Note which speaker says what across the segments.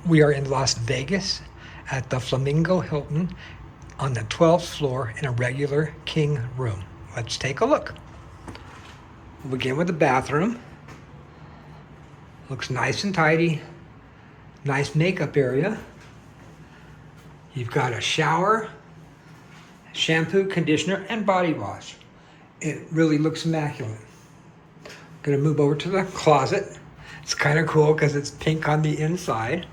Speaker 1: We are in Las Vegas at the Flamingo Hilton on the 12th floor in a regular king room. Let's take a look. We'll begin with the bathroom. Looks nice and tidy. Nice makeup area. You've got a shower, shampoo, conditioner, and body wash. It really looks immaculate. Gonna move over to the closet. It's kind of cool because it's pink on the inside.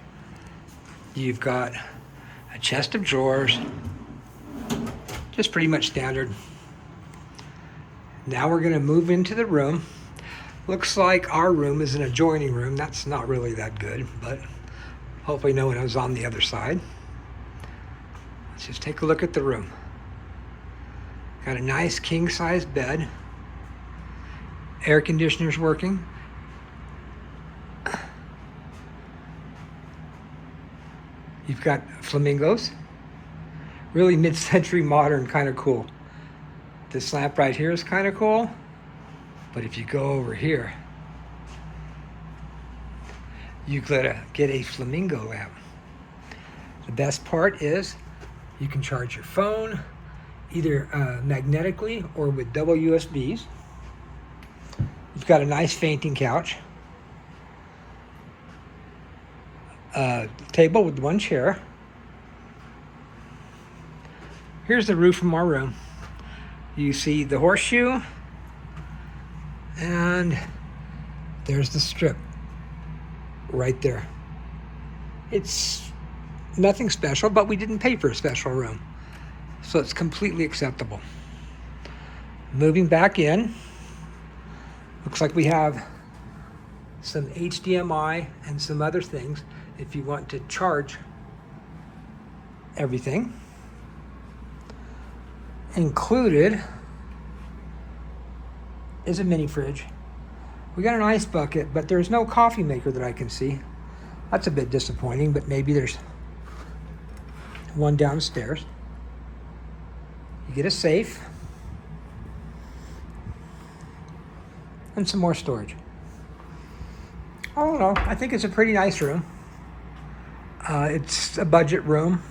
Speaker 1: You've got a chest of drawers, just pretty much standard. Now we're gonna move into the room. Looks like our room is an adjoining room. That's not really that good, but hopefully no one was on the other side. Let's just take a look at the room. Got a nice king-size bed. Air conditioner's working. You've got flamingos. Really mid-century modern, kind of cool. This lamp right here is kind of cool. But if you go over here, you gotta get a flamingo lamp. The best part is you can charge your phone either magnetically or with double USBs. You've got a nice fainting couch. Table with one chair. Here's the roof from our room. You see the horseshoe, and there's the strip right there. It's nothing special, but we didn't pay for a special room, so it's completely acceptable. Moving back in, looks like we have some HDMI and some other things if you want to charge everything. Included is a mini fridge. We got an ice bucket, but there's no coffee maker that I can see. That's a bit disappointing, but maybe there's one downstairs. You get a safe and some more storage. I don't know. I think it's a pretty nice room. It's a budget room.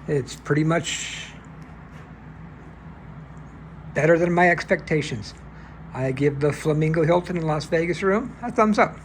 Speaker 1: It's pretty much better than my expectations. I give the Flamingo Hilton in Las Vegas room a thumbs up.